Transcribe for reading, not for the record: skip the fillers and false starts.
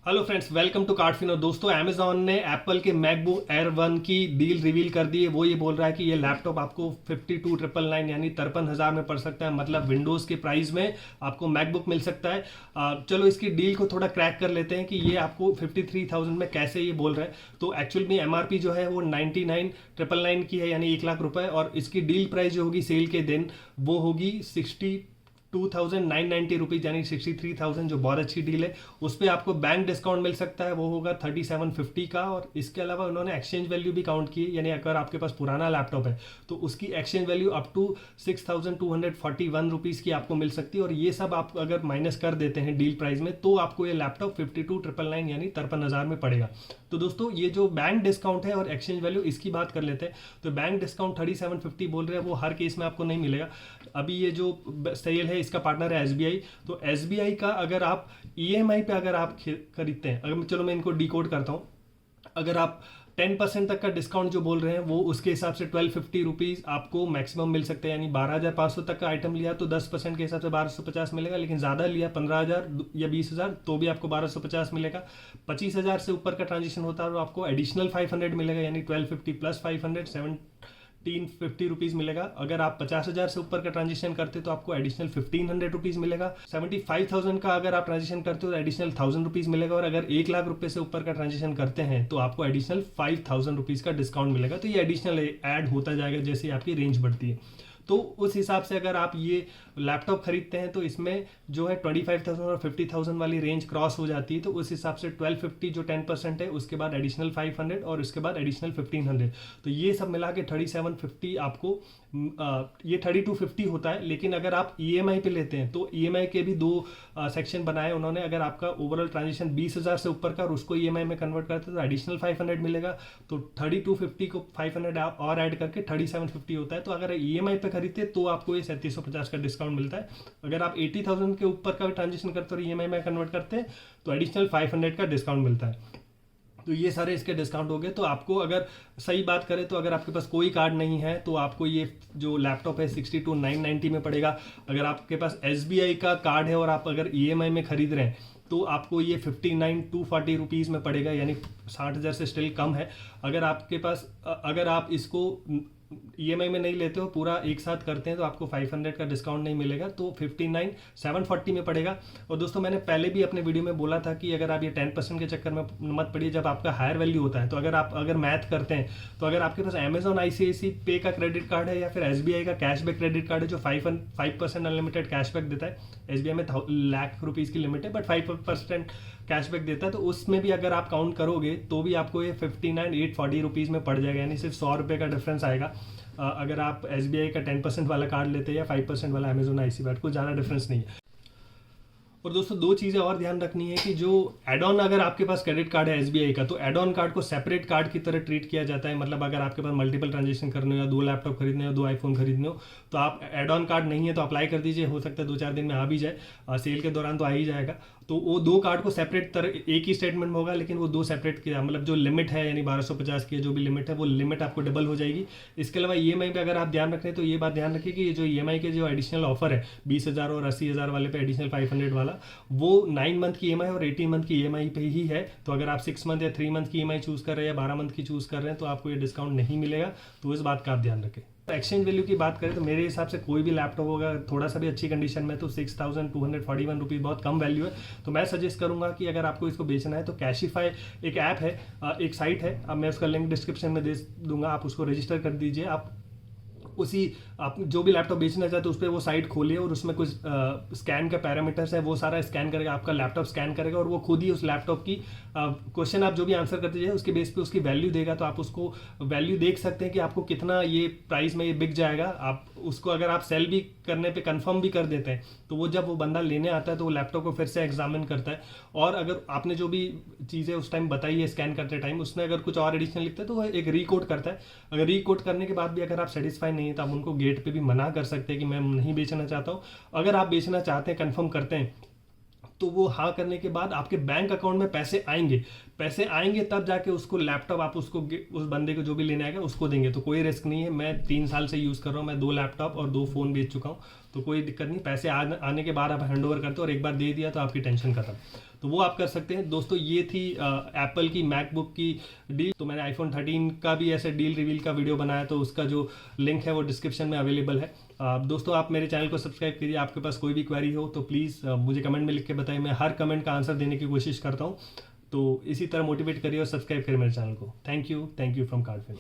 Hello friends, welcome to Cardfino. दोस्तों, Amazon ने Apple के मैकबुक एयर 1 की डील रिवील कर दी है। वो ये बोल रहा है कि ये लैपटॉप आपको 52,999 यानी 53,000 में पड़ सकता है। मतलब विंडोज़ के प्राइस में आपको मैकबुक मिल सकता है। चलो इसकी डील को थोड़ा क्रैक कर लेते हैं कि ये आपको 53,000 में कैसे ये बोल रहा है। तो एक्चुअल में एमआरपी जो है वो 99,999 की है, यानी 1,00,000 रुपए। और इसकी डील प्राइस जो होगी सेल के दिन वो होगी 62,990 रुपीज़ यानी 63,000, जो बहुत अच्छी डील है। उस पर आपको बैंक डिस्काउंट मिल सकता है, वो होगा 3750 का। और इसके अलावा उन्होंने एक्सचेंज वैल्यू भी काउंट की, यानी अगर आपके पास पुराना लैपटॉप है तो उसकी exchange value up to 6,241 rupees की आपको मिल सकती है। और ये सब आप अगर माइनस कर देते हैं डील प्राइस में तो आपको ये लैपटॉप 52,999 यानी 53,000 में पड़ेगा। तो दोस्तों, ये जो बैंक डिस्काउंट है और एक्सचेंज वैल्यू, इसकी बात कर लेते हैं। तो बैंक डिस्काउंट 3750 बोल रहे हैं, वो हर केस में आपको नहीं मिलेगा। अभी ये जो सेल है इसका पार्टनर है एसबीआई। तो एसबीआई का अगर आप ईएमआई पे अगर आप खरीदते हैं, अगर चलो मैं इनको डिकोड करता हूँ। अगर आप 10% तक का डिस्काउंट जो बोल रहे हैं वो उसके हिसाब से 1250 रुपीज़ आपको मैक्सिमम मिल सकते हैं। यानी 12,500 तक का आइटम लिया तो 10% के हिसाब से 1250 मिलेगा। लेकिन ज़्यादा लिया 15,000 या 20,000 तो भी आपको 1250 मिलेगा। 25,000 से ऊपर का ट्रांजेक्शन होता है तो आपको एडिशनल 500 मिलेगा, यानी 1250 प्लस 500 1750 रुपीज़ मिलेगा। अगर आप 50,000 से ऊपर का ट्रांजेक्शन करते हो तो आपको एडिशनल 1,500 रुपीज़ मिलेगा। 75,000 का अगर आप ट्रांजेक्शन करते हो तो एडिशनल 1,000 रुपीज़ मिलेगा। और अगर 1,00,000 रुपये से ऊपर का ट्रांजेक्शन करते हैं तो आपको एडिशनल 5,000 रुपीज़ का डिस्काउंट मिलेगा। तो ये एडिशनल ऐड होता जाएगा जैसे आपकी रेंज बढ़ती है। तो उस हिसाब से अगर आप ये लैपटॉप खरीदते हैं तो इसमें जो है 25,000 और 50,000 वाली रेंज क्रॉस हो जाती है। तो उस हिसाब से 1250 जो 10% है, उसके बाद एडिशनल 500 और उसके बाद एडिशनल 1,500। तो ये सब मिला के 3750 आपको ये 3250 होता है। लेकिन अगर आप ईएमआई पे लेते हैं तो ईएमआई के भी दो सेक्शन बनाए उन्होंने। अगर आपका ओवरऑल ट्रांजेक्शन 20,000 से ऊपर का और उसको ईएमआई में कन्वर्ट करते हैं तो एडिशनल 500 मिलेगा। तो 3250 को 500 और ऐड करके 3750 होता है। तो अगर ईएमआई पे खरीदते तो आपको ये 3750 का डिस्काउंट मिलता है। अगर आप 80,000 के ऊपर का ट्रांजेक्शन करते हो और ईएमआई में कन्वर्ट करते हैं तो एडिशनल 500 का डिस्काउंट मिलता है। तो ये सारे इसके डिस्काउंट हो गए। तो आपको अगर सही बात करें तो अगर आपके पास कोई कार्ड नहीं है तो आपको ये जो लैपटॉप है 62,990 में पड़ेगा। अगर आपके पास एसबीआई का कार्ड है और आप अगर ईएमआई में खरीद रहे हैं तो आपको ये 59,240 रुपीज़ में पड़ेगा, यानी 60,000 से स्टिल कम है। अगर आपके पास अगर आप इसको ईएमआई में नहीं लेते हो, पूरा एक साथ करते हैं तो आपको 500 का डिस्काउंट नहीं मिलेगा, तो 59,740 में पड़ेगा। और दोस्तों, मैंने पहले भी अपने वीडियो में बोला था कि अगर आप ये 10% के चक्कर में मत पड़िए जब आपका हायर वैल्यू होता है। तो अगर मैथ करते हैं तो अगर आपके पास अमेजॉन आईसीआईसी पे का क्रेडिट कार्ड है या फिर एसबीआई का कैशबैक क्रेडिट कार्ड है जो 5% अनलिमिटेड कैशबैक देता है। एसबीआई में ₹1,00,000 की लिमिट है बट 5% कैशबैक देता है। तो उसमें भी अगर आप काउंट करोगे तो भी आपको ये 59,840 रुपीज़ में पड़ जाएगा, यानी सिर्फ ₹100 का डिफरेंस आएगा। अगर आप एसबीआई का 10% वाला कार्ड लेते हैं या 5% वाला अमेजोन आईसी बैट, को ज़्यादा डिफरेंस नहीं है। और दोस्तों, दो चीज़ें और ध्यान रखनी है कि जो एड ऑन अगर आपके पास क्रेडिट कार्ड है एसबीआई का तो एड ऑन कार्ड को सेपरेट कार्ड की तरह ट्रीट किया जाता है। मतलब अगर आपके पास मल्टीपल ट्रांजेक्शन करने हो या 2 लैपटॉप खरीदने हो, 2 आईफोन खरीदने हो तो आप एड ऑन कार्ड नहीं है तो अप्लाई कर दीजिए। हो सकता है 2-4 दिन में आ भी जाए, सेल के दौरान तो आ ही जाएगा। तो वो 2 कार्ड को सेपरेट तरह एक ही स्टेटमेंट में होगा, लेकिन वो 2 सेपरेट किया, मतलब जो लिमिट है यानी 1250 की जो भी लिमिट है वो लिमिट आपको डबल हो जाएगी। इसके अलावा ईएमआई पे अगर आप ध्यान रखें तो ये बात ध्यान रखिए कि ये जो ईएमआई के जो एडिशनल ऑफर है 20,000 और 80,000 वाले पे एडिशनल 500 वाला, वो 9 मंथ की ईएमआई और 18 मंथ की ईएमआई पे ही है। तो अगर आप 6 मंथ या 3 मंथ की ईएमआई चूज कर रहे हैं या 12 मंथ की चूज कर रहे हैं तो आपको ये डिस्काउंट नहीं मिलेगा। तो इस बात का आप ध्यान रखें। एक्सचेंज वैल्यू की बात करें तो मेरे हिसाब से कोई भी लैपटॉप होगा थोड़ा सा भी अच्छी कंडीशन में तो 6,241 रुपीज़ बहुत कम वैल्यू है। तो मैं सजेस्ट करूंगा कि अगर आपको इसको बेचना है तो कैशिफाई एक ऐप है, एक साइट है, अब मैं उसका लिंक डिस्क्रिप्शन में दे दूंगा, आप उसको रजिस्टर कर दीजिए। आप जो भी लैपटॉप बेचना चाहते हो उस पर वो साइट खोलिए और उसमें कुछ स्कैन का पैरामीटर्स है, वो सारा स्कैन करेगा, आपका लैपटॉप स्कैन करेगा और वो खुद ही उस लैपटॉप की क्वेश्चन आप जो भी आंसर करते जाए उसके बेस पे उसकी वैल्यू देगा। तो आप उसको वैल्यू देख सकते हैं कि आपको कितना ये प्राइस में ये बिक जाएगा। आप उसको अगर आप सेल भी करने पे कंफर्म भी कर देते हैं तो वो जब वो बंदा लेने आता है तो वो लैपटॉप को फिर से एग्जामिन करता है। और अगर आपने जो भी चीज़ें उस टाइम बताई है स्कैन करते टाइम, उसमें अगर कुछ और एडिशनल लिखता है तो वो एक रीकोड करता है। अगर रीकोड करने के बाद भी अगर आप सेटिस्फाई नहीं है तो आप उनको गेट पे भी मना कर सकते हैं कि मैं नहीं बेचना चाहता हूँ। अगर आप बेचना चाहते हैं, कंफर्म करते हैं, तो वो हाँ करने के बाद आपके बैंक अकाउंट में पैसे आएंगे तब जाके उसको लैपटॉप आप उसको उस बंदे को जो भी लेने आएगा उसको देंगे। तो कोई रिस्क नहीं है। मैं 3 साल से यूज़ कर रहा हूँ, मैं 2 लैपटॉप और 2 फ़ोन बेच चुका हूँ, तो कोई दिक्कत नहीं। पैसे आने के बाद आप हैंड ओवर करते हो और एक बार दे दिया तो आपकी टेंशन खत्म। तो वो आप कर सकते हैं दोस्तों। ये थी एप्पल की मैकबुक की डील। तो मैंने आईफोन 13 का भी ऐसे डील रिवील का वीडियो बनाया, तो उसका जो लिंक है वो डिस्क्रिप्शन में अवेलेबल है। दोस्तों आप मेरे चैनल को सब्सक्राइब कीजिए। आपके पास कोई भी क्वेरी हो तो प्लीज़ मुझे कमेंट में लिख के बताइए, मैं हर कमेंट का आंसर देने की कोशिश करता हूँ। तो इसी तरह मोटिवेट करिए और सब्सक्राइब करिए मेरे चैनल को। Thank you from कार्डफिनो।